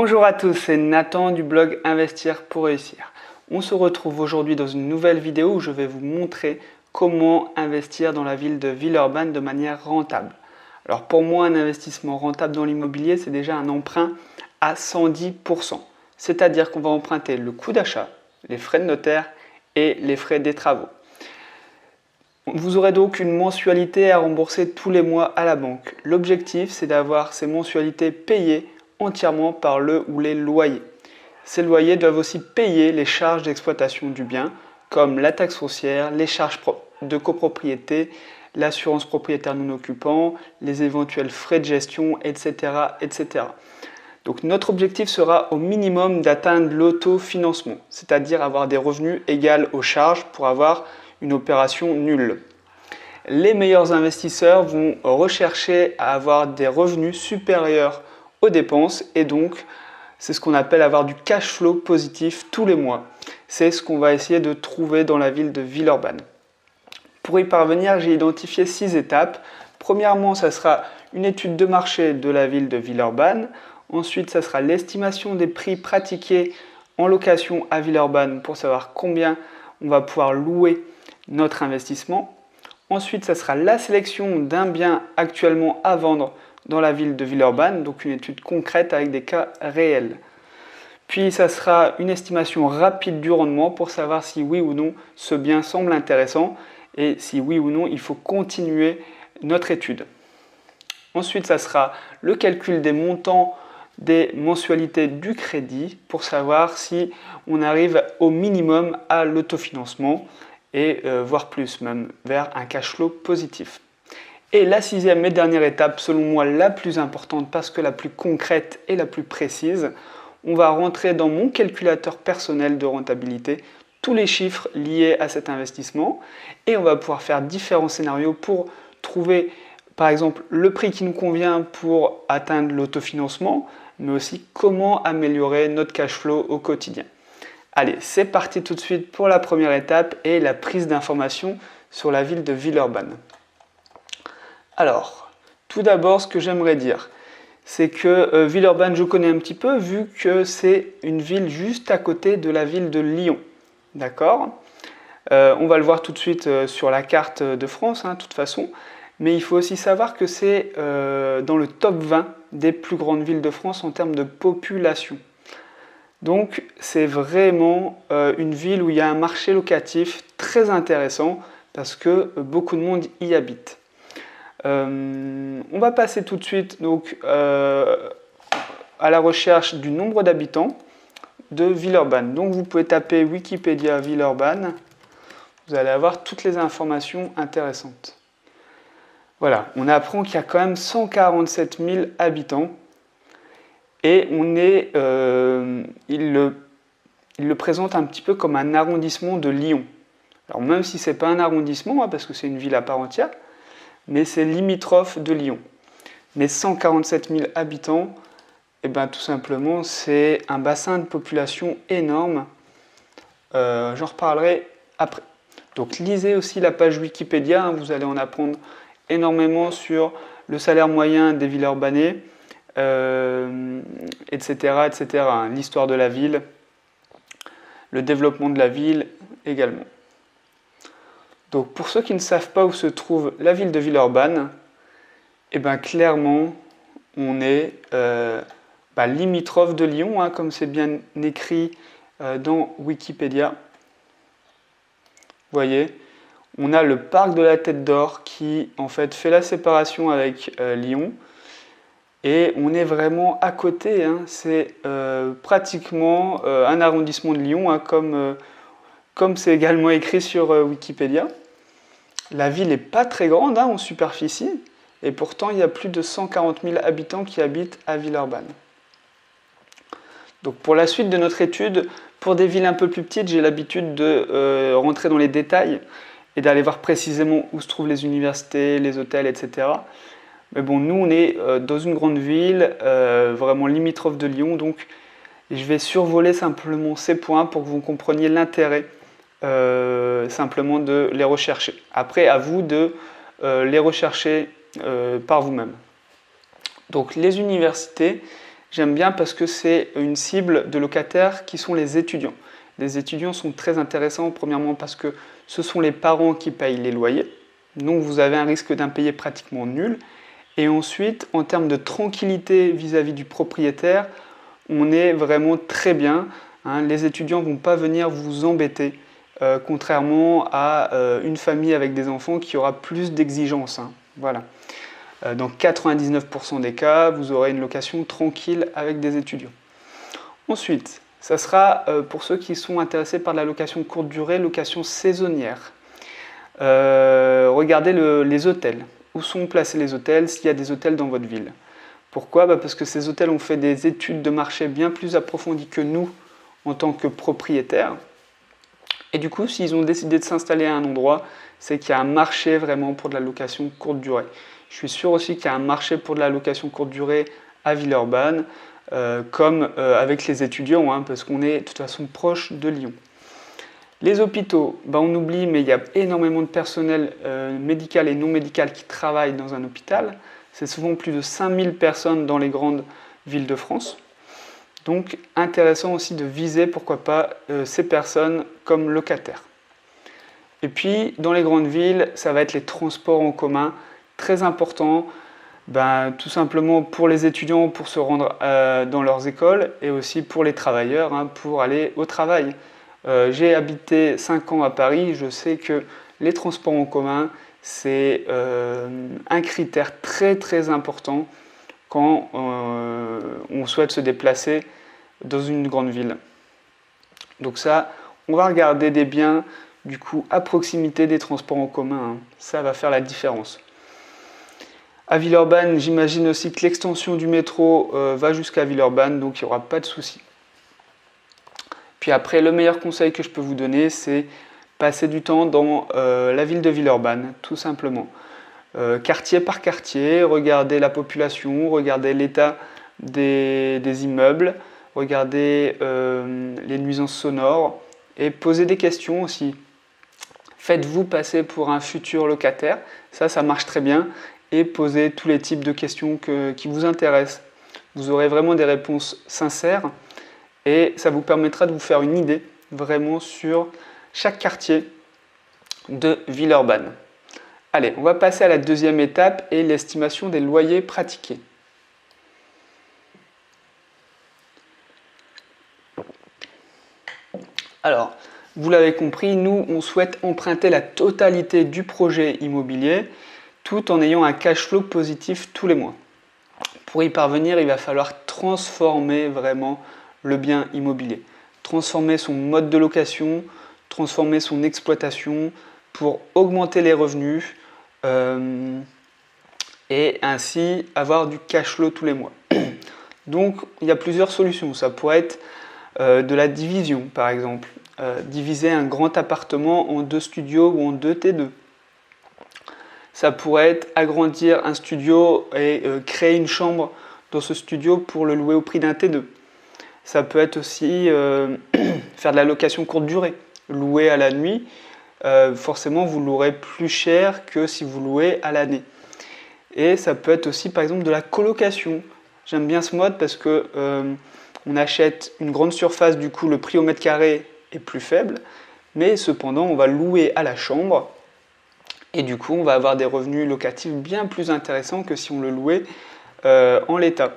Bonjour à tous, c'est Nathan du blog Investir pour réussir. On se retrouve aujourd'hui dans une nouvelle vidéo où je vais vous montrer comment investir dans la ville de Villeurbanne de manière rentable. Alors pour moi, un investissement rentable dans l'immobilier, c'est déjà un emprunt à 110%. C'est-à-dire qu'on va emprunter le coût d'achat, les frais de notaire et les frais des travaux. Vous aurez donc une mensualité à rembourser tous les mois à la banque. L'objectif, c'est d'avoir ces mensualités payées entièrement par le ou les loyers. Ces loyers doivent aussi payer les charges d'exploitation du bien, comme la taxe foncière, les charges de copropriété, l'assurance propriétaire non occupant, les éventuels frais de gestion, etc., etc. Donc notre objectif sera au minimum d'atteindre l'autofinancement, c'est-à-dire avoir des revenus égaux aux charges pour avoir une opération nulle. Les meilleurs investisseurs vont rechercher à avoir des revenus supérieurs aux dépenses et donc c'est ce qu'on appelle avoir du cash flow positif tous les mois. C'est ce qu'on va essayer de trouver dans la ville de Villeurbanne. Pour y parvenir, j'ai identifié 6 étapes. Premièrement, ça sera une étude de marché de la ville de Villeurbanne. Ensuite, ça sera l'estimation des prix pratiqués en location à Villeurbanne pour savoir combien on va pouvoir louer notre investissement. Ensuite, ça sera la sélection d'un bien actuellement à vendre dans la ville de Villeurbanne, donc une étude concrète avec des cas réels. Puis, ça sera une estimation rapide du rendement pour savoir si oui ou non ce bien semble intéressant et si oui ou non il faut continuer notre étude. Ensuite, ça sera le calcul des montants des mensualités du crédit pour savoir si on arrive au minimum à l'autofinancement et voire plus même vers un cash flow positif. Et la 6e et dernière étape, selon moi la plus importante parce que la plus concrète et la plus précise, on va rentrer dans mon calculateur personnel de rentabilité tous les chiffres liés à cet investissement et on va pouvoir faire différents scénarios pour trouver par exemple le prix qui nous convient pour atteindre l'autofinancement, mais aussi comment améliorer notre cash flow au quotidien. Allez, c'est parti tout de suite pour la première étape et la prise d'informations sur la ville de Villeurbanne. Alors, tout d'abord, ce que j'aimerais dire, c'est que Villeurbanne, je connais un petit peu, vu que c'est une ville juste à côté de la ville de Lyon. D'accord ? On va le voir tout de suite sur la carte de France, de toute façon. Mais il faut aussi savoir que c'est dans le top 20 des plus grandes villes de France en termes de population. Donc c'est vraiment une ville où il y a un marché locatif très intéressant parce que beaucoup de monde y habite. On va passer tout de suite donc, à la recherche du nombre d'habitants de Villeurbanne. Donc vous pouvez taper Wikipédia Villeurbanne, vous allez avoir toutes les informations intéressantes. Voilà, on apprend qu'il y a quand même 147 000 habitants et il le présente un petit peu comme un arrondissement de Lyon. Alors même si ce n'est pas un arrondissement, parce que c'est une ville à part entière, mais c'est limitrophe de Lyon. Mais 147 000 habitants, et bien tout simplement, c'est un bassin de population énorme. J'en reparlerai après. Donc lisez aussi la page Wikipédia, vous allez en apprendre énormément sur le salaire moyen des Villeurbanais, etc., etc. L'histoire de la ville, le développement de la ville également. Donc pour ceux qui ne savent pas où se trouve la ville de Villeurbanne, eh ben clairement on est limitrophe de Lyon, comme c'est bien écrit dans Wikipédia. Vous voyez, on a le parc de la Tête d'Or qui en fait la séparation avec Lyon et on est vraiment à côté, c'est pratiquement un arrondissement de Lyon comme c'est également écrit sur Wikipédia. La ville n'est pas très grande en superficie et pourtant il y a plus de 140 000 habitants qui habitent à Villeurbanne. Donc pour la suite de notre étude, pour des villes un peu plus petites, j'ai l'habitude de rentrer dans les détails et d'aller voir précisément où se trouvent les universités, les hôtels, etc. Mais bon, nous, on est dans une grande ville, vraiment limitrophe de Lyon, donc je vais survoler simplement ces points pour que vous compreniez l'intérêt simplement de les rechercher. Après, à vous de les rechercher par vous-même. Donc les universités, j'aime bien parce que c'est une cible de locataires qui sont les étudiants. Les étudiants sont très intéressants, premièrement parce que ce sont les parents qui payent les loyers, donc vous avez un risque d'impayé pratiquement nul. Et ensuite, en termes de tranquillité vis-à-vis du propriétaire, on est vraiment très bien. Les étudiants ne vont pas venir vous embêter, contrairement à une famille avec des enfants qui aura plus d'exigences. Voilà. Dans 99% des cas, vous aurez une location tranquille avec des étudiants. Ensuite, ça sera pour ceux qui sont intéressés par la location courte durée, location saisonnière. Regardez les hôtels. Où sont placés les hôtels, s'il y a des hôtels dans votre ville. Pourquoi? Parce que ces hôtels ont fait des études de marché bien plus approfondies que nous en tant que propriétaires. Et du coup, s'ils ont décidé de s'installer à un endroit, c'est qu'il y a un marché vraiment pour de la location courte durée. Je suis sûr aussi qu'il y a un marché pour de la location courte durée à Villeurbanne, comme avec les étudiants, parce qu'on est de toute façon proche de Lyon. Les hôpitaux, on oublie, mais il y a énormément de personnel médical et non médical qui travaille dans un hôpital. C'est souvent plus de 5000 personnes dans les grandes villes de France. Donc intéressant aussi de viser, pourquoi pas, ces personnes comme locataires. Et puis dans les grandes villes, ça va être les transports en commun, très important, tout simplement pour les étudiants pour se rendre dans leurs écoles et aussi pour les travailleurs pour aller au travail. J'ai habité 5 ans à Paris, je sais que les transports en commun, c'est un critère très très important quand on souhaite se déplacer dans une grande ville. Donc ça, on va regarder des biens du coup à proximité des transports en commun, ça va faire la différence. À Villeurbanne, j'imagine aussi que l'extension du métro va jusqu'à Villeurbanne, donc il n'y aura pas de souci. Puis après, le meilleur conseil que je peux vous donner, c'est passer du temps dans la ville de Villeurbanne, tout simplement. Quartier par quartier, regardez la population, regardez l'état des immeubles, regardez les nuisances sonores et posez des questions aussi. Faites-vous passer pour un futur locataire, ça marche très bien, et posez tous les types de questions qui vous intéressent. Vous aurez vraiment des réponses sincères. Et ça vous permettra de vous faire une idée vraiment sur chaque quartier de Villeurbanne. Allez, on va passer à la deuxième étape et l'estimation des loyers pratiqués. Alors, vous l'avez compris, nous, on souhaite emprunter la totalité du projet immobilier tout en ayant un cash flow positif tous les mois. Pour y parvenir, il va falloir transformer vraiment le bien immobilier, transformer son mode de location, transformer son exploitation pour augmenter les revenus et ainsi avoir du cash flow tous les mois. Donc il y a plusieurs solutions, ça pourrait être de la division par exemple, diviser un grand appartement en 2 studios ou en 2 T2. Ça pourrait être agrandir un studio et créer une chambre dans ce studio pour le louer au prix d'un T2. Ça peut être aussi faire de la location courte durée, louer à la nuit. Forcément, vous louerez plus cher que si vous louez à l'année. Et ça peut être aussi, par exemple, de la colocation. J'aime bien ce mode parce que on achète une grande surface, du coup, le prix au mètre carré est plus faible, mais cependant, on va louer à la chambre. Et du coup, on va avoir des revenus locatifs bien plus intéressants que si on le louait en l'état.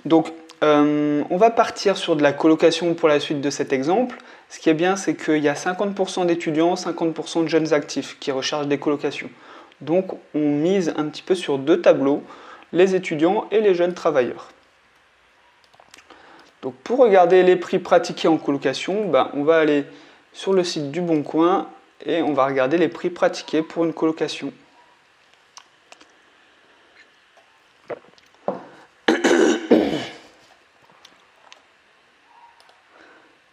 Donc, on va partir sur de la colocation pour la suite de cet exemple. Ce qui est bien, c'est qu'il y a 50% d'étudiants, 50% de jeunes actifs qui recherchent des colocations. Donc, on mise un petit peu sur 2 tableaux, les étudiants et les jeunes travailleurs. Donc, pour regarder les prix pratiqués en colocation, on va aller sur le site du Bon Coin et on va regarder les prix pratiqués pour une colocation.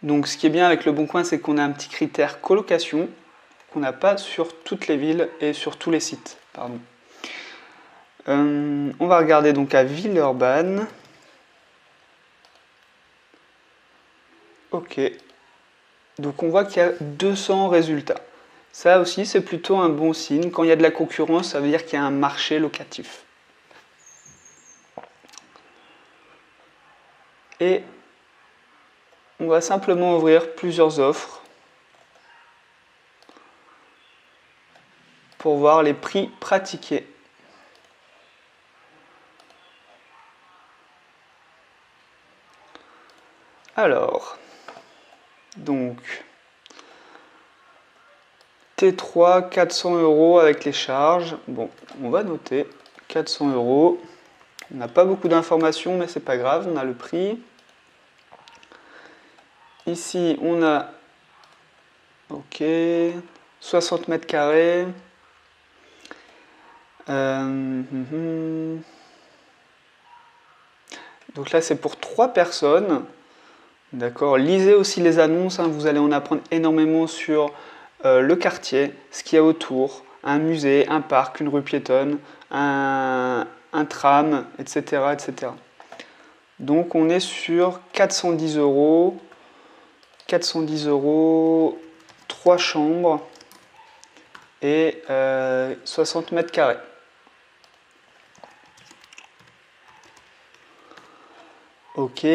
Donc ce qui est bien avec le Bon Coin, c'est qu'on a un petit critère colocation qu'on n'a pas sur toutes les villes et sur tous les sites. Pardon. On va regarder donc à Villeurbanne. Ok. Donc on voit qu'il y a 200 résultats. Ça aussi, c'est plutôt un bon signe. Quand il y a de la concurrence, ça veut dire qu'il y a un marché locatif. et on va simplement ouvrir plusieurs offres pour voir les prix pratiqués. Alors, donc, T3, 400 € avec les charges. Bon, on va noter 400 €. On n'a pas beaucoup d'informations, mais c'est pas grave, on a le prix. Ici, on a, ok, 60 mètres carrés. Donc là, c'est pour 3 personnes. D'accord. Lisez aussi les annonces, hein, vous allez en apprendre énormément sur le quartier, ce qu'il y a autour, un musée, un parc, une rue piétonne, un tram, etc., etc. Donc on est sur 410 €. 410 €, 3 chambres et 60 mètres carrés. Ok.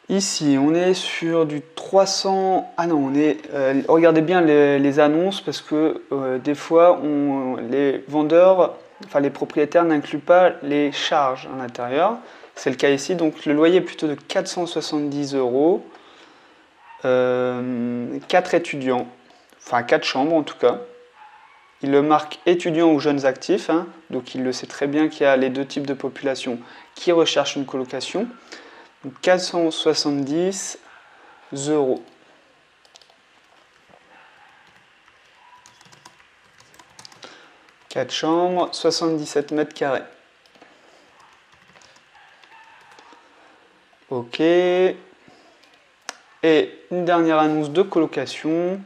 Ici, on est sur du 300... Ah non, on est... regardez bien les annonces parce que des fois, les vendeurs, enfin les propriétaires n'incluent pas les charges à l'intérieur. C'est le cas ici. Donc le loyer est plutôt de 470 €. 4 étudiants, enfin 4 chambres en tout cas. Il le marque étudiants ou jeunes actifs, hein, donc il le sait très bien qu'il y a les deux types de population qui recherchent une colocation. Donc 470 €. Quatre chambres, 77 mètres carrés. Ok. Et une dernière annonce de colocation.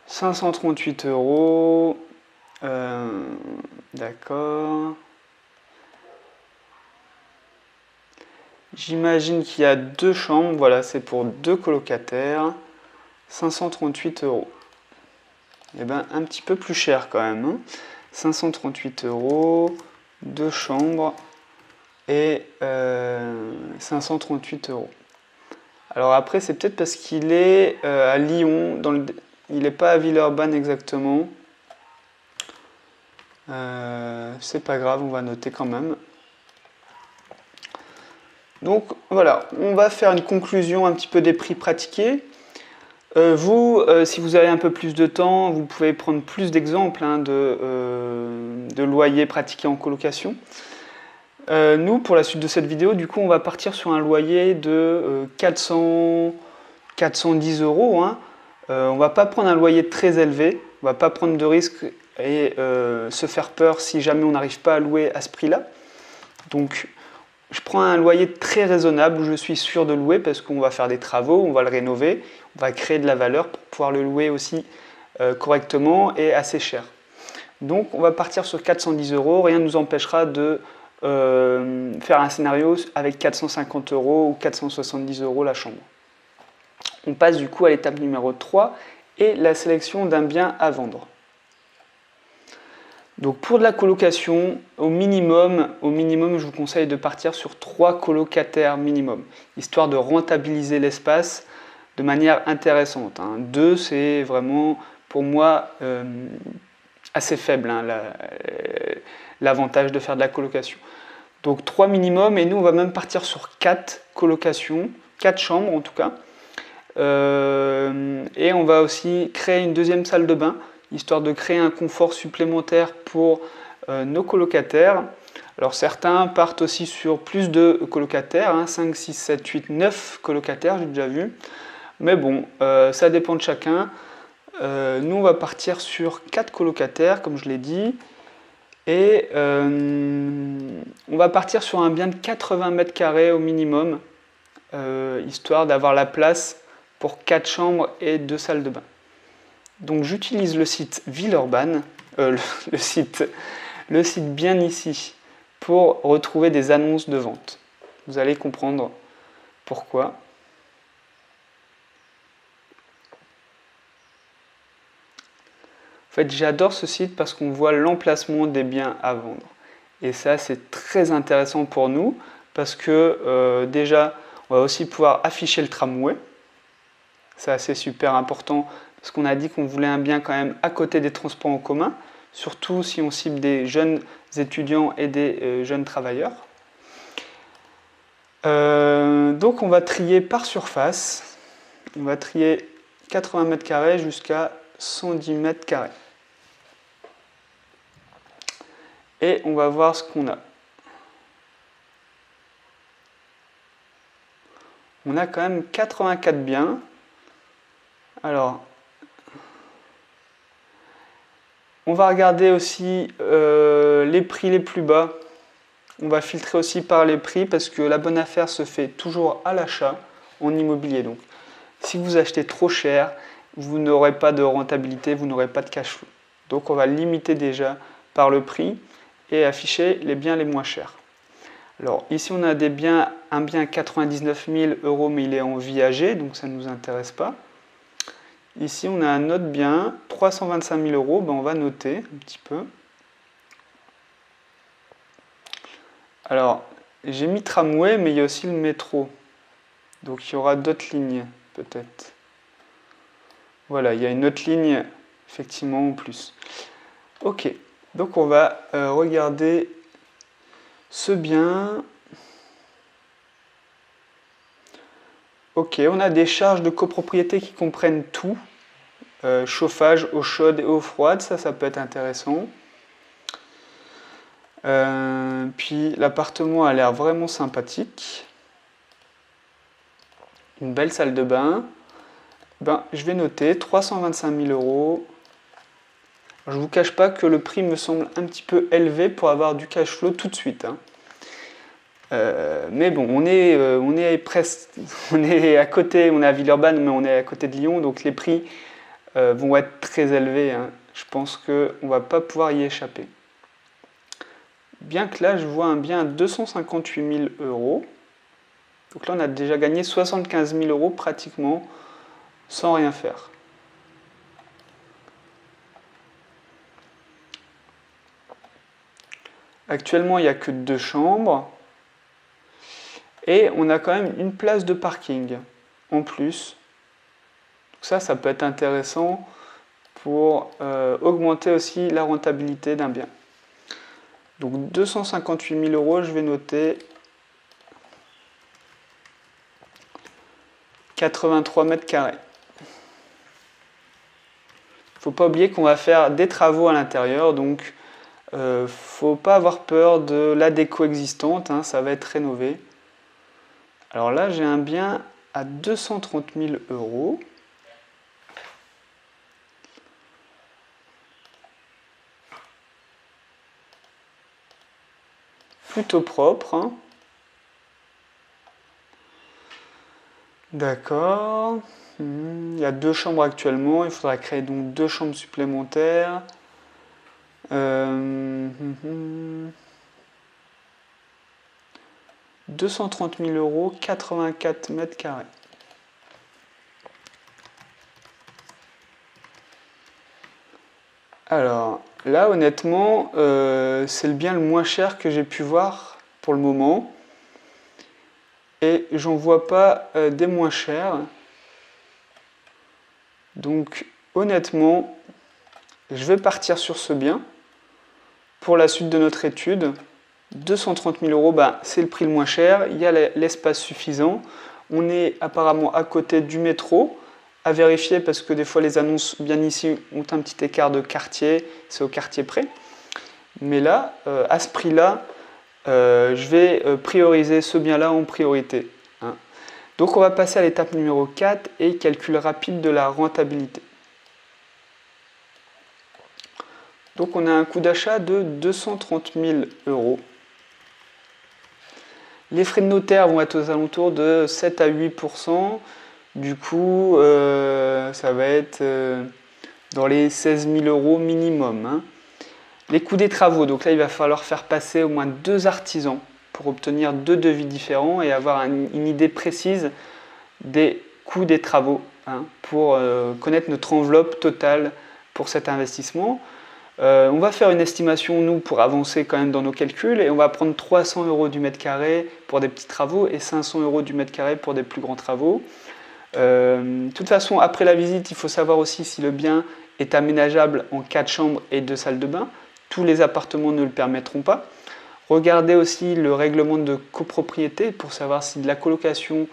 538 €. D'accord. J'imagine qu'il y a 2 chambres. Voilà, c'est pour 2 colocataires. 538 €. Eh bien, un petit peu plus cher quand même. Hein. 538 €, 2 chambres et 538 €. Alors après, c'est peut-être parce qu'il est à Lyon, il n'est pas à Villeurbanne exactement. C'est pas grave, on va noter quand même. Donc voilà, on va faire une conclusion un petit peu des prix pratiqués. Si vous avez un peu plus de temps, vous pouvez prendre plus d'exemples hein, de loyers pratiqués en colocation. Nous, pour la suite de cette vidéo, du coup, on va partir sur un loyer de 410 €. Hein. On ne va pas prendre un loyer très élevé, on ne va pas prendre de risques et se faire peur si jamais on n'arrive pas à louer à ce prix-là. Donc, je prends un loyer très raisonnable où je suis sûr de louer parce qu'on va faire des travaux, on va le rénover, on va créer de la valeur pour pouvoir le louer aussi correctement et assez cher. Donc, on va partir sur 410 €, rien ne nous empêchera de faire un scénario avec 450 € ou 470 € la chambre. On passe du coup à l'étape numéro 3 et la sélection d'un bien à vendre. Donc pour de la colocation, au minimum, je vous conseille de partir sur 3 colocataires minimum, histoire de rentabiliser l'espace de manière intéressante. 2, c'est vraiment pour moi assez faible, hein, l'avantage de faire de la colocation. Donc 3 minimum, et nous on va même partir sur 4 colocations, 4 chambres en tout cas. Et on va aussi créer une deuxième salle de bain, histoire de créer un confort supplémentaire pour nos colocataires. Alors certains partent aussi sur plus de colocataires, 5, 6, 7, 8, 9 colocataires, j'ai déjà vu. Mais bon, ça dépend de chacun. Nous, on va partir sur 4 colocataires, comme je l'ai dit. Et on va partir sur un bien de 80 mètres carrés au minimum, histoire d'avoir la place pour 4 chambres et 2 salles de bain. Donc j'utilise le site Villeurbanne, le site bien ici, pour retrouver des annonces de vente. Vous allez comprendre pourquoi. En fait, j'adore ce site parce qu'on voit l'emplacement des biens à vendre. Et ça, c'est très intéressant pour nous parce que déjà, on va aussi pouvoir afficher le tramway. Ça, c'est super important parce qu'on a dit qu'on voulait un bien quand même à côté des transports en commun, surtout si on cible des jeunes étudiants et des jeunes travailleurs. Donc on va trier par surface. On va trier 80 mètres carrés jusqu'à 110 mètres carrés. Et on va voir ce qu'on a. On a quand même 84 biens. Alors, on va regarder aussi les prix les plus bas. On va filtrer aussi par les prix parce que la bonne affaire se fait toujours à l'achat en immobilier. Donc, si vous achetez trop cher, vous n'aurez pas de rentabilité, vous n'aurez pas de cash flow. Donc, on va limiter déjà par le prix et afficher les biens les moins chers. Alors, ici, on a des biens, un bien à 99 000 €, mais il est en viager, donc ça ne nous intéresse pas. Ici, on a un autre bien, 325 000 €, ben, on va noter un petit peu. Alors, j'ai mis tramway, mais il y a aussi le métro. Donc, il y aura d'autres lignes, peut-être. Voilà, il y a une autre ligne, effectivement, en plus. Ok, donc on va regarder ce bien. Ok, on a des charges de copropriété qui comprennent tout. Chauffage, eau chaude et eau froide, ça peut être intéressant. Puis l'appartement a l'air vraiment sympathique. Une belle salle de bain. Ben, je vais noter 325 000 €. Je ne vous cache pas que le prix me semble un petit peu élevé pour avoir du cash flow tout de suite. Hein. Mais bon, on est presque, on est à côté, on est à Villeurbanne, mais on est à côté de Lyon, donc les prix vont être très élevés. Hein. Je pense qu'on ne va pas pouvoir y échapper. Bien que là, je vois un bien à 258 000 €. Donc là, on a déjà gagné 75 000 € pratiquement sans rien faire. Actuellement, il n'y a que 2 chambres. Et on a quand même une place de parking en plus. Donc ça peut être intéressant pour augmenter aussi la rentabilité d'un bien. Donc 258 000 €, je vais noter 83 mètres carrés. Il ne faut pas oublier qu'on va faire des travaux à l'intérieur, donc il ne faut pas avoir peur de la déco existante, hein, ça va être rénové. Alors là, j'ai un bien à 230 000 €. Plutôt propre. Hein. D'accord. Il y a 2 chambres actuellement. Il faudra créer donc 2 chambres supplémentaires. 230 000 €, 84 mètres carrés. Alors, là, honnêtement, c'est le bien le moins cher que j'ai pu voir pour le moment. Et j'en vois pas des moins chers. Donc, honnêtement, je vais partir sur ce bien pour la suite de notre étude. 230 000 €, bah, c'est le prix le moins cher. Il y a l'espace suffisant. On est apparemment à côté du métro. À vérifier parce que des fois les annonces bien ici ont un petit écart de quartier, c'est au quartier près. Mais là, à ce prix-là, je vais prioriser ce bien-là en priorité. Hein. Donc on va passer à l'étape numéro 4 et calcul rapide de la rentabilité. Donc on a un coût d'achat de 230 000 €. Les frais de notaire vont être aux alentours de 7 à 8%. Du coup, ça va être dans les 16 000 € minimum. Hein. Les coûts des travaux, donc là, il va falloir faire passer au moins 2 artisans pour obtenir 2 devis différents et avoir une idée précise des coûts des travaux hein, pour connaître notre enveloppe totale pour cet investissement. On va faire une estimation, nous, pour avancer quand même dans nos calculs, et on va prendre 300 € du mètre carré pour des petits travaux et 500 € du mètre carré pour des plus grands travaux. De toute façon, après la visite, il faut savoir aussi si le bien est aménageable en 4 chambres et 2 salles de bain. Tous les appartements ne le permettront pas. Regardez aussi le règlement de copropriété pour savoir si de la colocation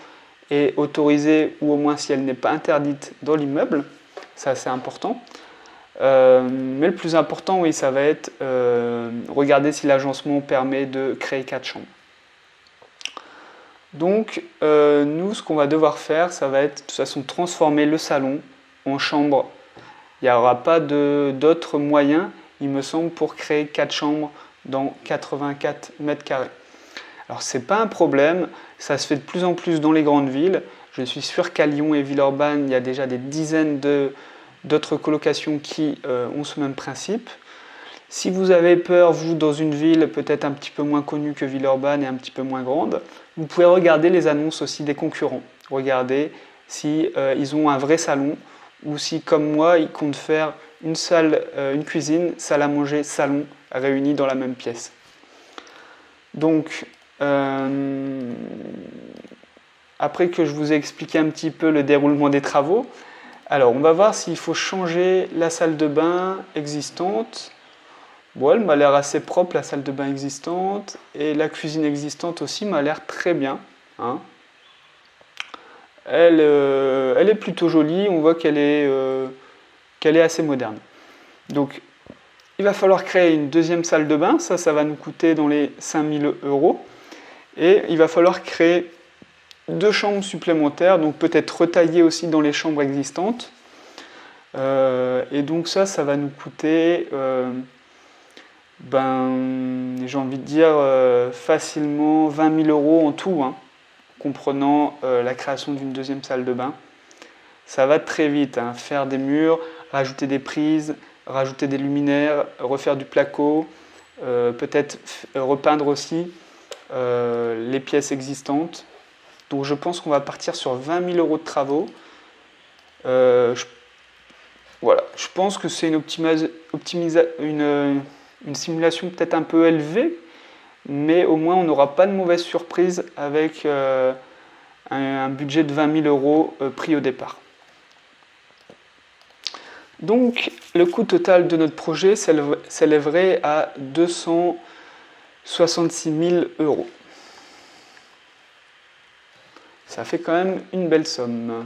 est autorisée ou au moins si elle n'est pas interdite dans l'immeuble. Ça, c'est important. Mais le plus important, oui, ça va être regarder si l'agencement permet de créer 4 chambres. Donc, nous, ce qu'on va devoir faire, ça va être de toute façon transformer le salon en chambre. Il n'y aura pas d'autres moyens, il me semble, pour créer 4 chambres dans 84 mètres carrés. Alors, ce n'est pas un problème, ça se fait de plus en plus dans les grandes villes. Je suis sûr qu'à Lyon et Villeurbanne, il y a déjà des dizaines d'autres colocations qui ont ce même principe. Si vous avez peur, vous, dans une ville peut-être un petit peu moins connue que Villeurbanne et un petit peu moins grande, vous pouvez regarder les annonces aussi des concurrents. Regardez si ils ont un vrai salon ou si, comme moi, ils comptent faire une salle, une cuisine, salle à manger, salon réunis dans la même pièce. Donc, après que je vous ai expliqué un petit peu le déroulement des travaux, alors on va voir s'il faut changer la salle de bain existante. Bon, elle m'a l'air assez propre, la salle de bain existante, et la cuisine existante aussi m'a l'air très bien. Hein. Elle est plutôt jolie, on voit qu'elle est assez moderne. Donc, il va falloir créer une deuxième salle de bain, ça va nous coûter dans les 5000 €. Et il va falloir créer 2 chambres supplémentaires, donc peut-être retailler aussi dans les chambres existantes. Et donc ça va nous coûter, j'ai envie de dire, facilement 20 000 € en tout, hein, comprenant la création d'une deuxième salle de bain. Ça va très vite, hein, faire des murs, rajouter des prises, rajouter des luminaires, refaire du placo, peut-être repeindre aussi les pièces existantes. Donc je pense qu'on va partir sur 20 000 € de travaux. Voilà, je pense que c'est une simulation peut-être un peu élevée, mais au moins on n'aura pas de mauvaise surprise avec un budget de 20 000 € pris au départ. Donc le coût total de notre projet s'élèverait à 266 000 €. Ça fait quand même une belle somme.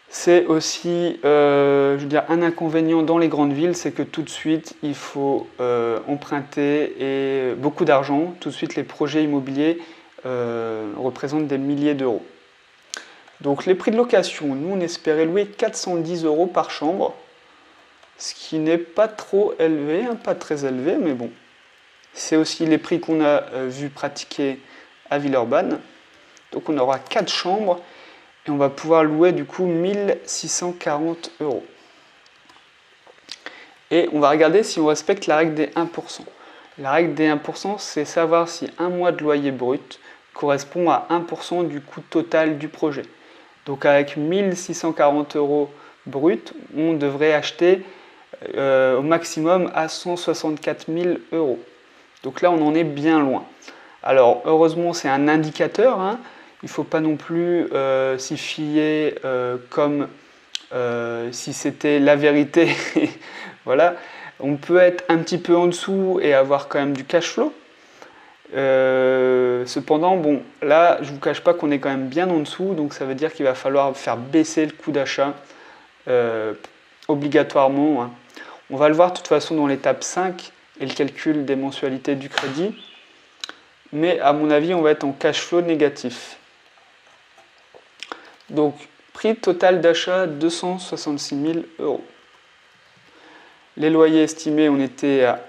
C'est aussi, je veux dire, un inconvénient dans les grandes villes, c'est que tout de suite, il faut emprunter beaucoup d'argent. Tout de suite, les projets immobiliers représentent des milliers d'euros. Donc les prix de location, nous on espérait louer 410 € par chambre, ce qui n'est pas trop élevé, hein, pas très élevé, mais bon. C'est aussi les prix qu'on a vu pratiquer à Villeurbanne. Donc on aura 4 chambres et on va pouvoir louer du coup 1640 €. Et on va regarder si on respecte la règle des 1%. La règle des 1%, c'est savoir si un mois de loyer brut correspond à 1% du coût total du projet. Donc avec 1640 € brut, on devrait acheter au maximum à 164 000 €. Donc là, on en est bien loin. Alors heureusement, c'est un indicateur, hein. Il ne faut pas non plus s'y fier comme si c'était la vérité. Voilà. On peut être un petit peu en dessous et avoir quand même du cash flow. Cependant, bon, là, je ne vous cache pas qu'on est quand même bien en dessous, donc ça veut dire qu'il va falloir faire baisser le coût d'achat obligatoirement. Hein. On va le voir de toute façon dans l'étape 5 et le calcul des mensualités du crédit. Mais à mon avis, on va être en cash flow négatif. Donc, prix total d'achat 266 000 €. Les loyers estimés, on était à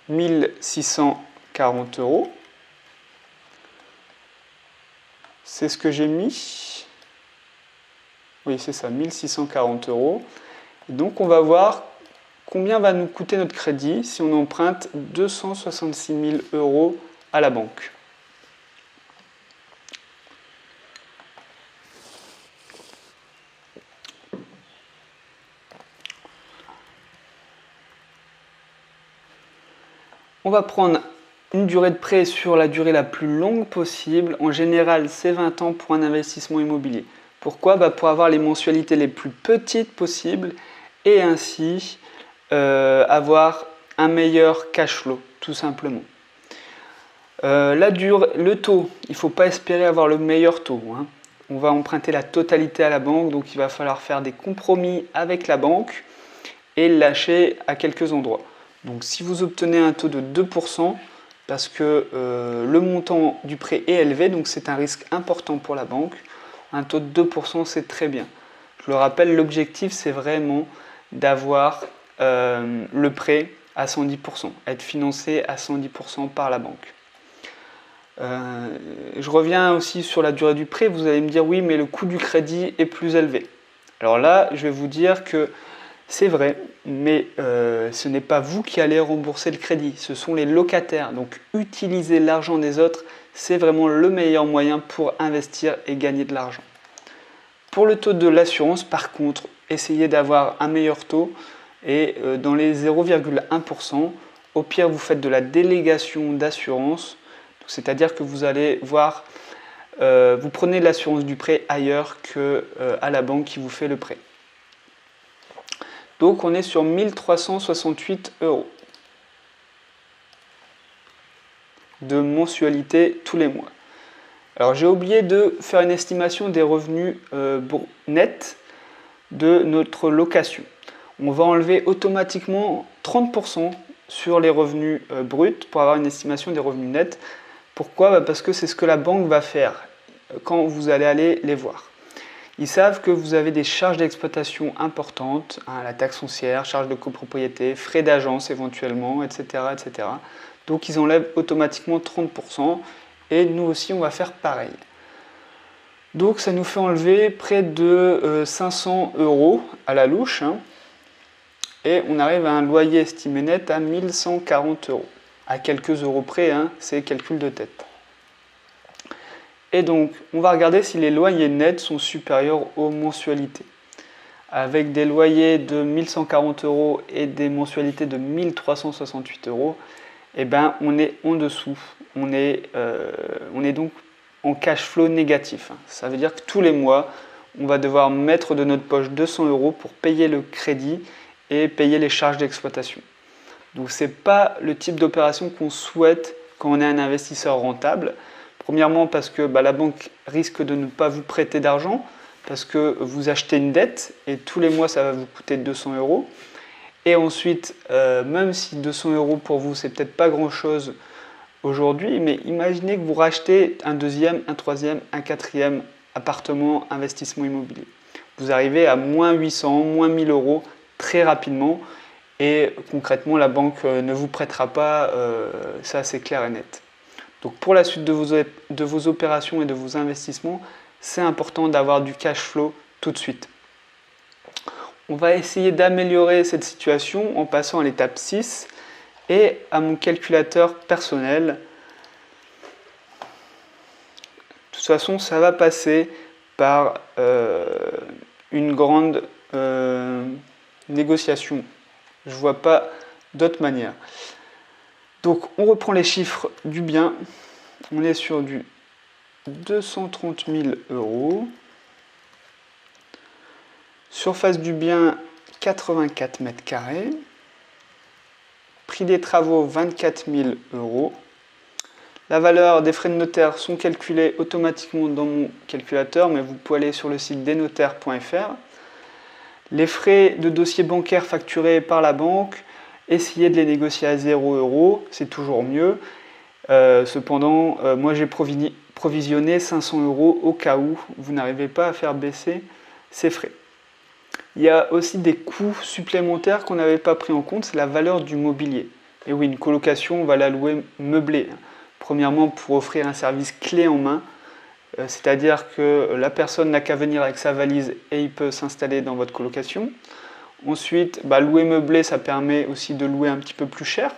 1640 €. C'est ce que j'ai mis. Oui, c'est ça, 1640 €. Et donc, on va voir combien va nous coûter notre crédit si on emprunte 266 000 € à la banque. On va prendre une durée de prêt sur la durée la plus longue possible. En général, c'est 20 ans pour un investissement immobilier. Pourquoi? Pour avoir les mensualités les plus petites possibles et ainsi avoir un meilleur cash flow, tout simplement. Le taux, il ne faut pas espérer avoir le meilleur taux. On va emprunter la totalité à la banque, donc il va falloir faire des compromis avec la banque et lâcher à quelques endroits. Donc si vous obtenez un taux de 2%, parce que le montant du prêt est élevé, donc c'est un risque important pour la banque, un taux de 2% c'est très bien. Je le rappelle, l'objectif c'est vraiment d'avoir le prêt à 110%, être financé à 110% par la banque. Je reviens aussi sur la durée du prêt. Vous allez me dire oui, mais le coût du crédit est plus élevé. Alors là, je vais vous dire que c'est vrai, mais ce n'est pas vous qui allez rembourser le crédit, ce sont les locataires. Donc utiliser l'argent des autres, c'est vraiment le meilleur moyen pour investir et gagner de l'argent. Pour le taux de l'assurance, par contre, essayez d'avoir un meilleur taux et dans les 0,1%. Au pire, vous faites de la délégation d'assurance. C'est-à-dire que vous allez voir, vous prenez l'assurance du prêt ailleurs qu'à la banque qui vous fait le prêt. Donc on est sur 1 368 € de mensualité tous les mois. Alors j'ai oublié de faire une estimation des revenus nets de notre location. On va enlever automatiquement 30% sur les revenus bruts pour avoir une estimation des revenus nets. Pourquoi? Parce que c'est ce que la banque va faire quand vous allez aller les voir. Ils savent que vous avez des charges d'exploitation importantes, la taxe foncière, charges de copropriété, frais d'agence éventuellement, etc., etc. Donc ils enlèvent automatiquement 30% et nous aussi on va faire pareil. Donc ça nous fait enlever près de 500 € à la louche et on arrive à un loyer estimé net à 1 140 €. À quelques euros près, c'est calcul de tête. Et donc, on va regarder si les loyers nets sont supérieurs aux mensualités. Avec des loyers de 1 140 € et des mensualités de 1 368 €, on est en dessous. On est donc en cash flow négatif. Ça veut dire que tous les mois, on va devoir mettre de notre poche 200 € pour payer le crédit et payer les charges d'exploitation. Donc ce n'est pas le type d'opération qu'on souhaite quand on est un investisseur rentable. Premièrement parce que la banque risque de ne pas vous prêter d'argent, parce que vous achetez une dette et tous les mois ça va vous coûter 200 €. Et ensuite, même si 200 € pour vous c'est peut-être pas grand-chose aujourd'hui, mais imaginez que vous rachetez un deuxième, un troisième, un quatrième appartement, investissement immobilier. Vous arrivez à moins 800, moins 1000 € très rapidement. Et concrètement, la banque ne vous prêtera pas, ça c'est clair et net. Donc pour la suite de vos opérations et de vos investissements, c'est important d'avoir du cash flow tout de suite. On va essayer d'améliorer cette situation en passant à l'étape 6 et à mon calculateur personnel. De toute façon, ça va passer par une grande négociation. Je ne vois pas d'autre manière. Donc on reprend les chiffres du bien. On est sur du 230 000 €. Surface du bien 84 mètres carrés. Prix des travaux 24 000 €. La valeur des frais de notaire sont calculés automatiquement dans mon calculateur, mais vous pouvez aller sur le site desnotaires.fr. Les frais de dossier bancaire facturés par la banque, essayez de les négocier à 0 €, c'est toujours mieux. Cependant, moi j'ai provisionné 500 € au cas où vous n'arrivez pas à faire baisser ces frais. Il y a aussi des coûts supplémentaires qu'on n'avait pas pris en compte, c'est la valeur du mobilier. Et oui, une colocation, on va la louer meublée. Premièrement, pour offrir un service clé en main, c'est-à-dire que la personne n'a qu'à venir avec sa valise et il peut s'installer dans votre colocation. Ensuite, louer meublé, ça permet aussi de louer un petit peu plus cher.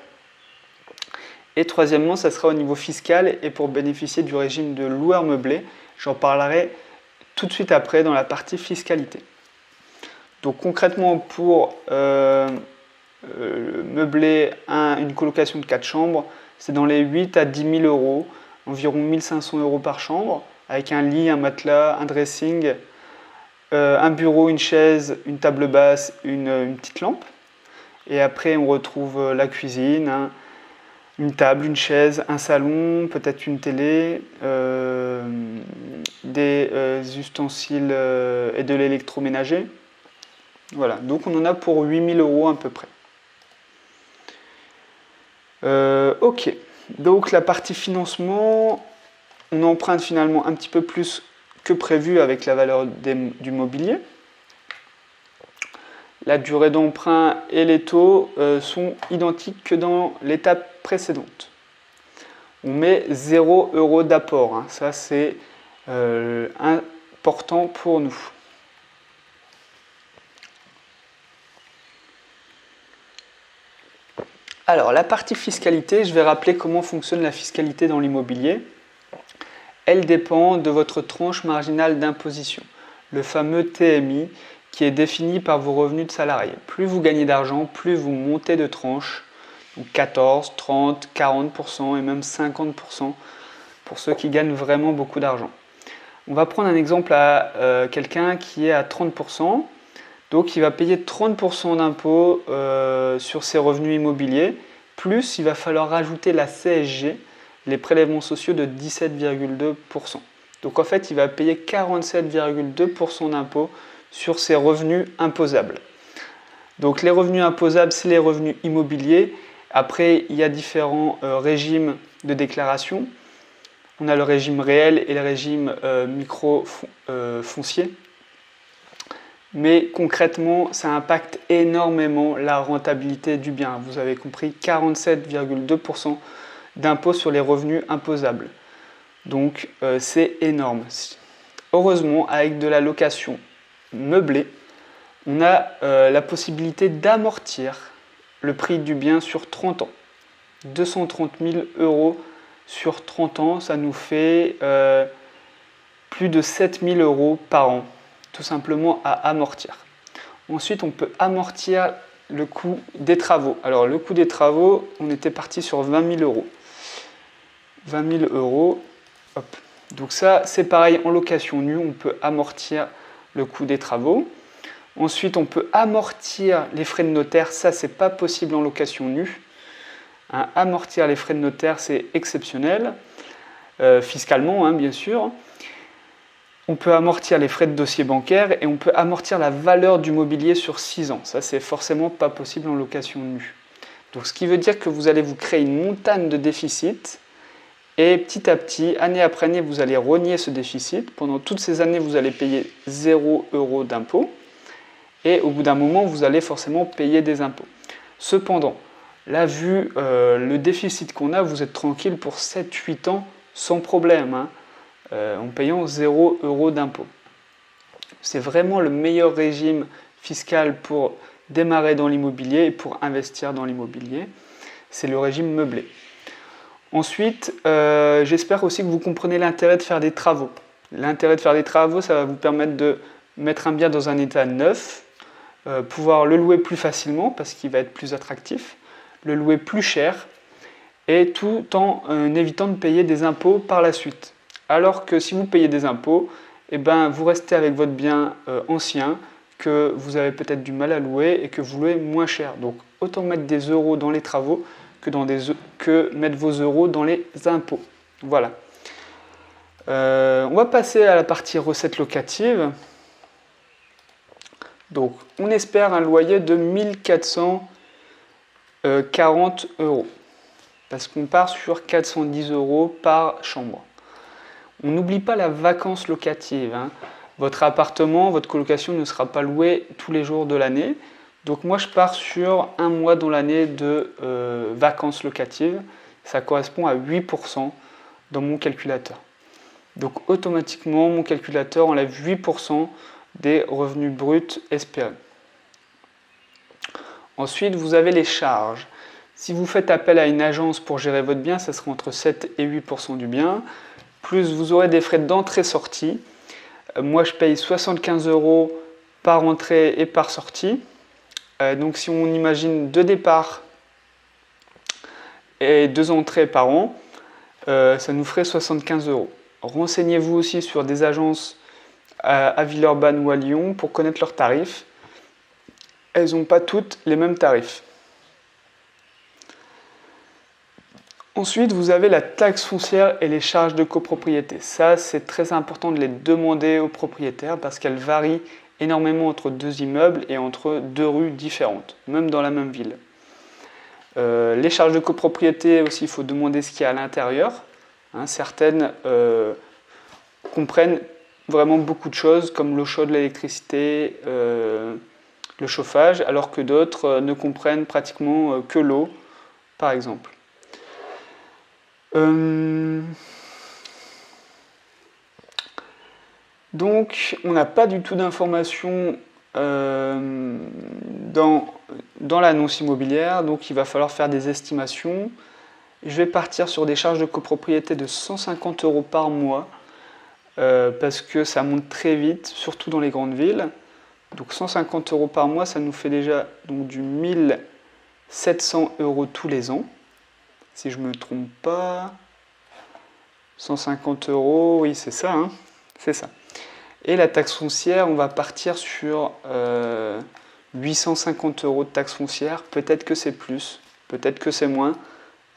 Et troisièmement, ça sera au niveau fiscal et pour bénéficier du régime de loueur meublé. J'en parlerai tout de suite après dans la partie fiscalité. Donc concrètement, pour meubler une colocation de 4 chambres, c'est dans les 8 à 10 000 euros, environ 1500 euros par chambre, avec un lit, un matelas, un dressing, un bureau, une chaise, une table basse, une petite lampe. Et après, on retrouve la cuisine, hein, une table, une chaise, un salon, peut-être une télé, des ustensiles et de l'électroménager. Voilà, donc on en a pour 8 000 euros à peu près. Ok, donc la partie financement, on emprunte finalement un petit peu plus que prévu avec la valeur du mobilier. La durée d'emprunt et les taux sont identiques que dans l'étape précédente. On met 0 € d'apport, hein. Ça c'est important pour nous. Alors la partie fiscalité, je vais rappeler comment fonctionne la fiscalité dans l'immobilier. Elle dépend de votre tranche marginale d'imposition, le fameux TMI, qui est défini par vos revenus de salarié. Plus vous gagnez d'argent, plus vous montez de tranche, donc 14, 30, 40% et même 50% pour ceux qui gagnent vraiment beaucoup d'argent. On va prendre un exemple à quelqu'un qui est à 30%, donc il va payer 30% d'impôt sur ses revenus immobiliers, plus il va falloir rajouter la CSG, les prélèvements sociaux de 17,2%. Donc en fait, il va payer 47,2% d'impôt sur ses revenus imposables. Donc les revenus imposables, c'est les revenus immobiliers. Après, il y a différents régimes de déclaration. On a le régime réel et le régime micro-foncier. Mais concrètement, ça impacte énormément la rentabilité du bien. Vous avez compris, 47,2% d'impôt sur les revenus imposables. Donc c'est énorme. Heureusement, avec de la location meublée, on a la possibilité d'amortir le prix du bien sur 30 ans. 230 000 € sur 30 ans, ça nous fait plus de 7 000 € par an, tout simplement à amortir. Ensuite, on peut amortir le coût des travaux. Alors, le coût des travaux, on était parti sur 20 000 €. 20 000 €, hop. Donc ça, c'est pareil en location nue, on peut amortir le coût des travaux. Ensuite, on peut amortir les frais de notaire. Ça, c'est pas possible en location nue. Hein, amortir les frais de notaire, c'est exceptionnel, fiscalement, hein, bien sûr. On peut amortir les frais de dossier bancaire et on peut amortir la valeur du mobilier sur 6 ans. Ça, c'est forcément pas possible en location nue. Donc, ce qui veut dire que vous allez vous créer une montagne de déficit. Et petit à petit, année après année, vous allez rogner ce déficit. Pendant toutes ces années, vous allez payer 0 € d'impôt. Et au bout d'un moment, vous allez forcément payer des impôts. Cependant, là, vu le déficit qu'on a, vous êtes tranquille pour 7-8 ans sans problème, hein, en payant 0 € d'impôt. C'est vraiment le meilleur régime fiscal pour démarrer dans l'immobilier et pour investir dans l'immobilier. C'est le régime meublé. Ensuite, j'espère aussi que vous comprenez l'intérêt de faire des travaux. L'intérêt de faire des travaux, ça va vous permettre de mettre un bien dans un état neuf, pouvoir le louer plus facilement parce qu'il va être plus attractif, le louer plus cher, et tout en évitant de payer des impôts par la suite. Alors que si vous payez des impôts, eh ben, vous restez avec votre bien ancien que vous avez peut-être du mal à louer et que vous louez moins cher. Donc autant mettre des euros dans les travaux que mettre vos euros dans les impôts. Voilà. On va passer à la partie recettes locatives. Donc, on espère un loyer de 1440 €, parce qu'on part sur 410 € par chambre. On n'oublie pas la vacance locative, hein. Votre appartement, votre colocation ne sera pas loué tous les jours de l'année. Donc moi, je pars sur un mois dans l'année de vacances locatives. Ça correspond à 8% dans mon calculateur. Donc automatiquement, mon calculateur enlève 8% des revenus bruts espérés. Ensuite, vous avez les charges. Si vous faites appel à une agence pour gérer votre bien, ça sera entre 7 et 8% du bien. Plus vous aurez des frais d'entrée-sortie. Moi, je paye 75 € par entrée et par sortie. Donc si on imagine 2 départs et 2 entrées par an, ça nous ferait 75 €. Renseignez-vous aussi sur des agences à Villeurbanne ou à Lyon pour connaître leurs tarifs. Elles n'ont pas toutes les mêmes tarifs. Ensuite, vous avez la taxe foncière et les charges de copropriété. Ça, c'est très important de les demander aux propriétaires parce qu'elles varient énormément entre 2 immeubles et entre 2 rues différentes, même dans la même ville. Les charges de copropriété aussi, il faut demander ce qu'il y a à l'intérieur. Certaines comprennent vraiment beaucoup de choses comme l'eau chaude, l'électricité, le chauffage, alors que d'autres ne comprennent pratiquement que l'eau, par exemple. Donc, on n'a pas du tout d'informations dans l'annonce immobilière, donc il va falloir faire des estimations. Je vais partir sur des charges de copropriété de 150 € par mois, parce que ça monte très vite, surtout dans les grandes villes. Donc 150 € par mois, ça nous fait déjà donc, du 1700 € tous les ans. Si je ne me trompe pas, 150 €, oui c'est ça, hein, c'est ça. Et la taxe foncière, on va partir sur 850 € de taxe foncière. Peut-être que c'est plus, peut-être que c'est moins,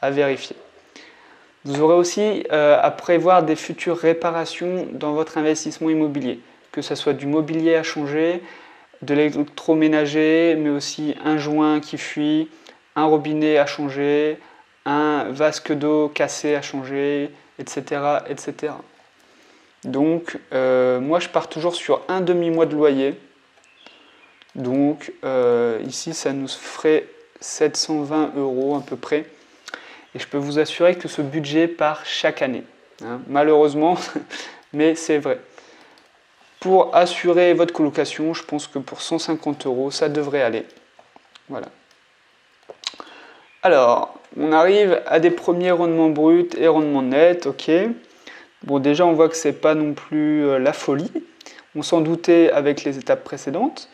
à vérifier. Vous aurez aussi à prévoir des futures réparations dans votre investissement immobilier, que ce soit du mobilier à changer, de l'électroménager, mais aussi un joint qui fuit, un robinet à changer, un vasque d'eau cassé à changer, etc., etc. Donc, moi, je pars toujours sur un demi-mois de loyer. Donc, ici, ça nous ferait 720 € à peu près. Et je peux vous assurer que ce budget part chaque année. Malheureusement, mais c'est vrai. Pour assurer votre colocation, je pense que pour 150 €, ça devrait aller. Voilà. Alors, on arrive à des premiers rendements bruts et rendements nets, ok. Bon, déjà, on voit que c'est pas non plus la folie. On s'en doutait avec les étapes précédentes.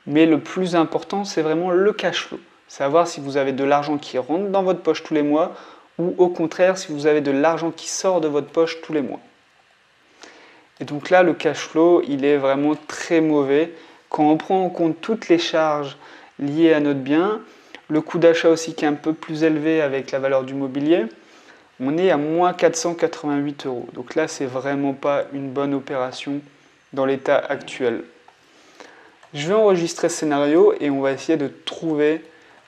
Mais le plus important, c'est vraiment le cash flow. Savoir si vous avez de l'argent qui rentre dans votre poche tous les mois ou au contraire, si vous avez de l'argent qui sort de votre poche tous les mois. Et donc là, le cash flow, il est vraiment très mauvais. Quand on prend en compte toutes les charges liées à notre bien, le coût d'achat aussi qui est un peu plus élevé avec la valeur du mobilier, on est à moins 488 €. Donc là, c'est vraiment pas une bonne opération dans l'état actuel. Je vais enregistrer ce scénario et on va essayer de trouver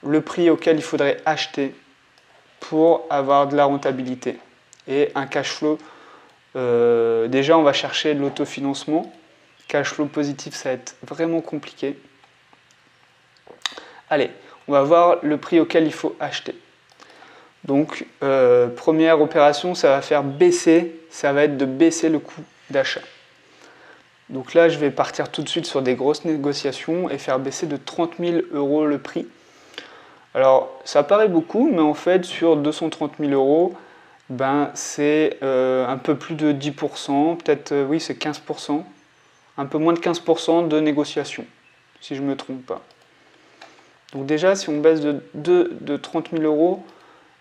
le prix auquel il faudrait acheter pour avoir de la rentabilité et un cash flow. Déjà, on va chercher de l'autofinancement. Cash flow positif, ça va être vraiment compliqué. Allez, on va voir le prix auquel il faut acheter. Donc, première opération, ça va être de baisser le coût d'achat. Donc là, je vais partir tout de suite sur des grosses négociations et faire baisser de 30 000 € le prix. Alors, ça paraît beaucoup, mais en fait, sur 230 000 €, ben, c'est un peu plus de 10%, peut-être, oui, c'est 15%, un peu moins de 15% de négociation, si je ne me trompe pas. Donc déjà, si on baisse de 30 000 €,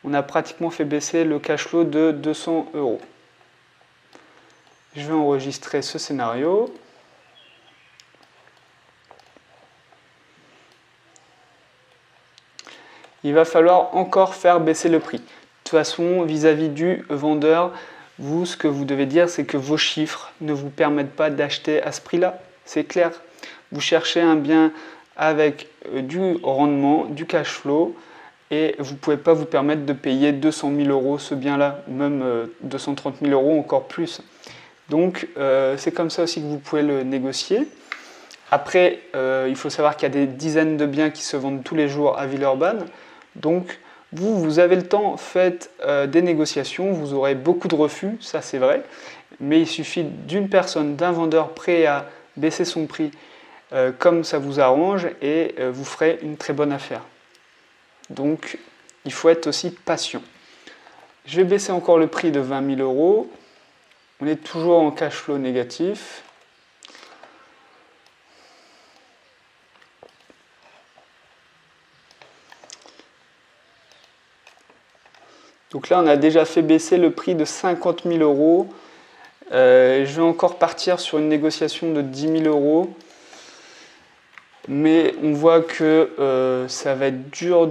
on a pratiquement fait baisser le cash flow de 200 €. Je vais enregistrer ce scénario. Il va falloir encore faire baisser le prix. De toute façon, vis-à-vis du vendeur, vous, ce que vous devez dire, c'est que vos chiffres ne vous permettent pas d'acheter à ce prix-là. C'est clair. Vous cherchez un bien avec du rendement, du cash flow, et vous ne pouvez pas vous permettre de payer 200 000 € ce bien-là, ou même 230 000 €, encore plus. Donc, c'est comme ça aussi que vous pouvez le négocier. Après, il faut savoir qu'il y a des dizaines de biens qui se vendent tous les jours à Villeurbanne. Donc, vous avez le temps, faites des négociations, vous aurez beaucoup de refus, ça c'est vrai, mais il suffit d'une personne, d'un vendeur prêt à baisser son prix comme ça vous arrange et vous ferez une très bonne affaire. Donc, il faut être aussi patient. Je vais baisser encore le prix de 20 000 €. On est toujours en cash flow négatif. Donc là, on a déjà fait baisser le prix de 50 000 euros. Je vais encore partir sur une négociation de 10 000 euros. Mais on voit que ça va être dur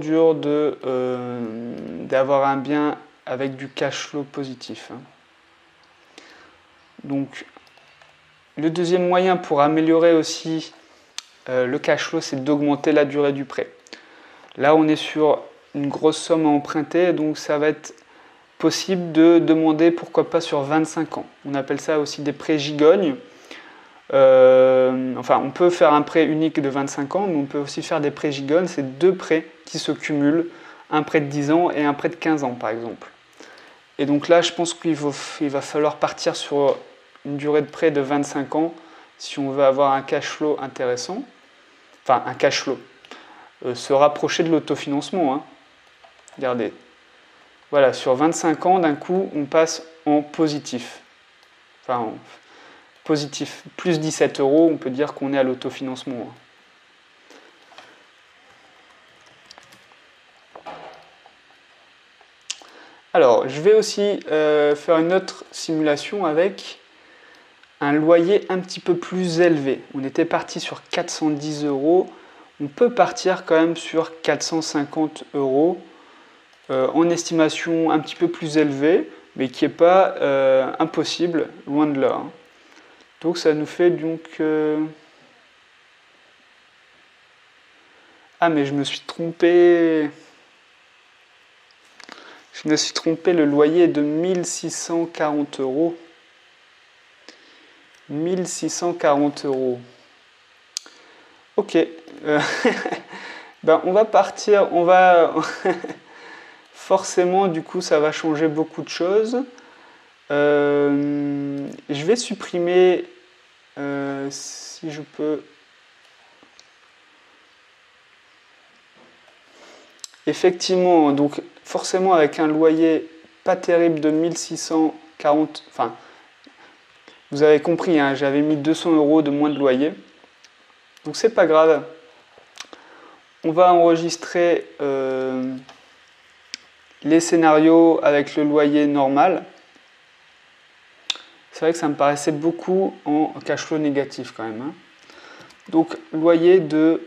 d'avoir un bien avec du cash flow positif. Donc, le deuxième moyen pour améliorer aussi le cash flow, c'est d'augmenter la durée du prêt. Là, on est sur une grosse somme à emprunter, donc ça va être possible de demander, pourquoi pas, sur 25 ans. On appelle ça aussi des prêts gigognes. Enfin, on peut faire un prêt unique de 25 ans, mais on peut aussi faire des prêts gigognes. C'est deux prêts qui se cumulent, un prêt de 10 ans et un prêt de 15 ans, par exemple. Et donc là, je pense qu'il va falloir partir sur une durée de prêt de 25 ans si on veut avoir un cash flow intéressant. Enfin, un cash flow. Se rapprocher de l'autofinancement. Hein. Regardez. Voilà, sur 25 ans, d'un coup, on passe en positif. Enfin, positif. Plus 17 euros, on peut dire qu'on est à l'autofinancement. Hein. Alors, je vais aussi faire une autre simulation avec un loyer un petit peu plus élevé. On était parti sur 410 euros. On peut partir quand même sur 450 euros en estimation un petit peu plus élevée, mais qui n'est pas impossible, loin de là. Hein. Donc ça nous fait donc... Ah mais je me suis trompé. Je me suis trompé, le loyer est de 1640 euros. 1640 euros. Ok. Ben, on va partir, on va... Forcément, du coup, ça va changer beaucoup de choses. Je vais supprimer, si je peux... Effectivement, donc forcément avec un loyer pas terrible de 1640, enfin, vous avez compris, hein, j'avais mis 200 euros de moins de loyer. Donc c'est pas grave. On va enregistrer les scénarios avec le loyer normal. C'est vrai que ça me paraissait beaucoup en cash flow négatif quand même. Hein. Donc loyer de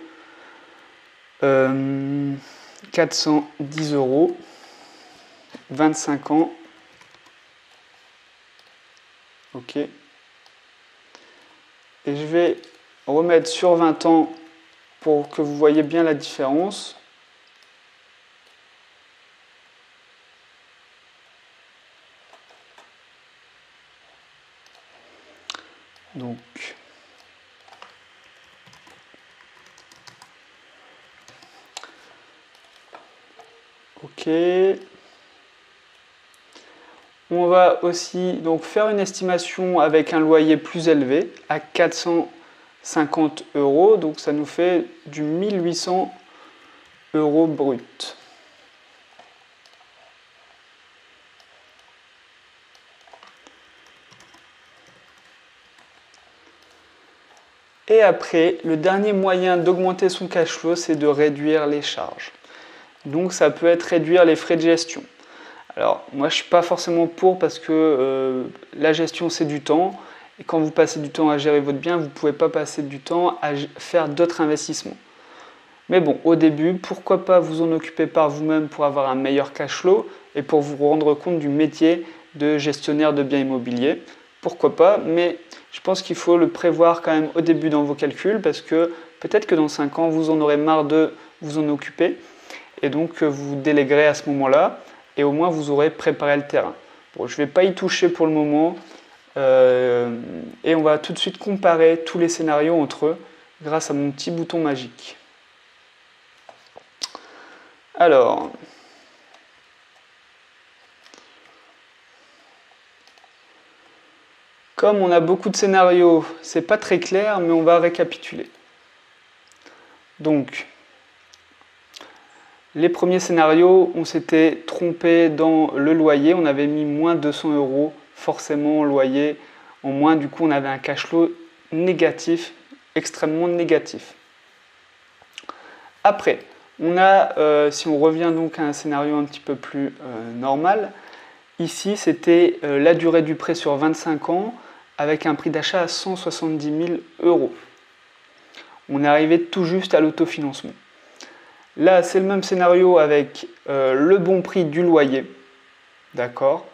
410 euros, 25 ans. Ok. Et je vais remettre sur 20 ans pour que vous voyez bien la différence. Donc, ok. On va aussi donc faire une estimation avec un loyer plus élevé à 450 euros. Donc ça nous fait du 1800 euros brut. Et après, le dernier moyen d'augmenter son cash flow, c'est de réduire les charges. Donc ça peut être réduire les frais de gestion. Alors moi je ne suis pas forcément pour parce que la gestion c'est du temps. Et quand vous passez du temps à gérer votre bien, vous ne pouvez pas passer du temps à faire d'autres investissements. Mais bon, au début, pourquoi pas vous en occuper par vous-même pour avoir un meilleur cash flow et pour vous rendre compte du métier de gestionnaire de biens immobiliers. Pourquoi pas, mais je pense qu'il faut le prévoir quand même au début dans vos calculs parce que peut-être que dans 5 ans, vous en aurez marre de vous en occuper et donc vous déléguerez à ce moment-là et au moins vous aurez préparé le terrain. Bon, je ne vais pas y toucher pour le moment et on va tout de suite comparer tous les scénarios entre eux grâce à mon petit bouton magique. Alors, comme on a beaucoup de scénarios, c'est pas très clair, mais on va récapituler. Donc, les premiers scénarios, on s'était trompé dans le loyer, on avait mis moins 200 euros, forcément loyer en moins, du coup on avait un cash flow négatif, extrêmement négatif. Après, On a, si on revient donc à un scénario un petit peu plus normal, ici c'était la durée du prêt sur 25 ans avec un prix d'achat à 170 000 €. On est arrivé tout juste à l'autofinancement. Là, c'est le même scénario avec le bon prix du loyer, d'accord,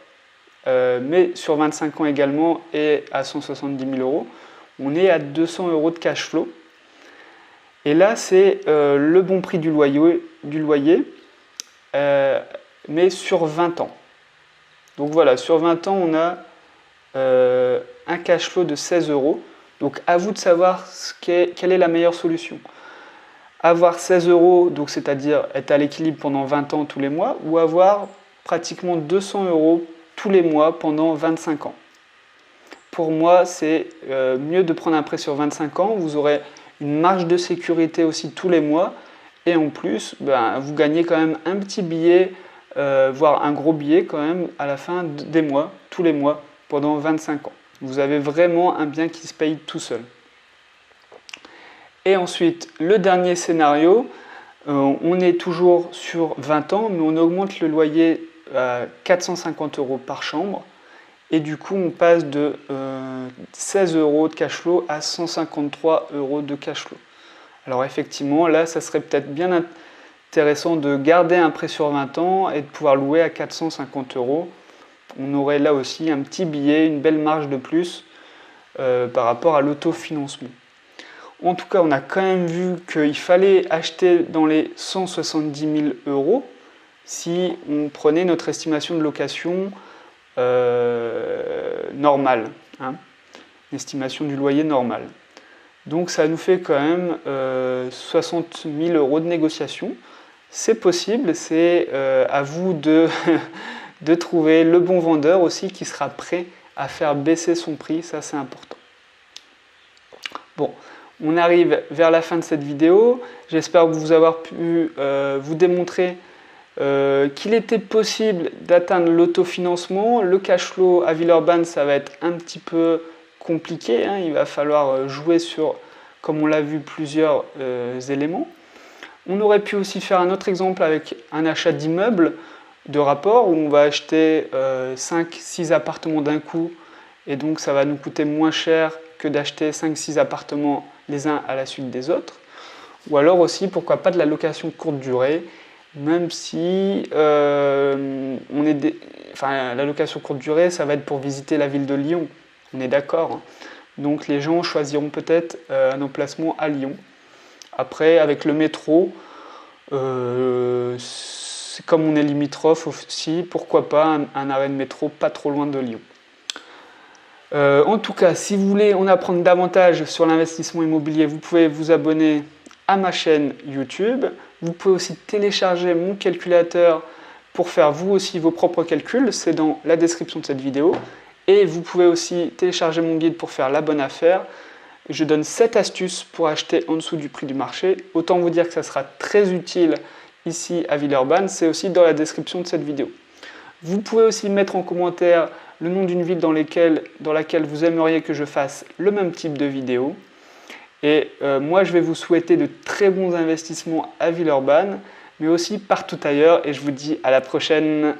mais sur 25 ans également et à 170 000 €. On est à 200 € de cash flow. Et là, c'est le bon prix du loyer mais sur 20 ans. Donc voilà, sur 20 ans, on a un cash flow de 16 €. Donc à vous de savoir quelle est la meilleure solution. Avoir 16 €, donc c'est-à-dire être à l'équilibre pendant 20 ans tous les mois, ou avoir pratiquement 200 € tous les mois pendant 25 ans. Pour moi, c'est mieux de prendre un prêt sur 25 ans. Vous aurez une marge de sécurité aussi tous les mois. Et en plus, vous gagnez quand même un petit billet, voire un gros billet quand même à la fin des mois, tous les mois, pendant 25 ans. Vous avez vraiment un bien qui se paye tout seul. Et ensuite, le dernier scénario, on est toujours sur 20 ans, mais on augmente le loyer à 450 € par chambre. Et du coup, on passe de 16 € de cash flow à 153 € de cash flow. Alors effectivement, là, ça serait peut-être bien intéressant de garder un prêt sur 20 ans et de pouvoir louer à 450 €. On aurait là aussi un petit billet, une belle marge de plus par rapport à l'autofinancement. En tout cas, on a quand même vu qu'il fallait acheter dans les 170 000 € si on prenait notre estimation de location normale, hein, l'estimation du loyer normal. Donc ça nous fait quand même 60 000 € de négociation. C'est possible, c'est à vous de, de trouver le bon vendeur aussi qui sera prêt à faire baisser son prix, ça c'est important. Bon, on arrive vers la fin de cette vidéo. J'espère vous avoir pu vous démontrer qu'il était possible d'atteindre l'autofinancement. Le cash flow à Villeurbanne, ça va être un petit peu compliqué, hein. Il va falloir jouer sur, comme on l'a vu, plusieurs éléments. On aurait pu aussi faire un autre exemple avec un achat d'immeubles de rapport où on va acheter 5-6 appartements d'un coup et donc ça va nous coûter moins cher que d'acheter 5-6 appartements les uns à la suite des autres. Ou alors aussi, pourquoi pas de la location courte durée, même si la location courte durée, ça va être pour visiter la ville de Lyon, on est d'accord, hein. Donc les gens choisiront peut-être un emplacement à Lyon. Après, avec le métro, comme on est limitrophe aussi, pourquoi pas un arrêt de métro pas trop loin de Lyon. En tout cas, si vous voulez en apprendre davantage sur l'investissement immobilier, vous pouvez vous abonner à ma chaîne YouTube. Vous pouvez aussi télécharger mon calculateur pour faire vous aussi vos propres calculs. C'est dans la description de cette vidéo. Et vous pouvez aussi télécharger mon guide pour faire la bonne affaire. Je donne 7 astuces pour acheter en dessous du prix du marché. Autant vous dire que ça sera très utile ici à Villeurbanne. C'est aussi dans la description de cette vidéo. Vous pouvez aussi mettre en commentaire le nom d'une ville dans laquelle vous aimeriez que je fasse le même type de vidéo. Et moi, je vais vous souhaiter de très bons investissements à Villeurbanne, mais aussi partout ailleurs. Et je vous dis à la prochaine.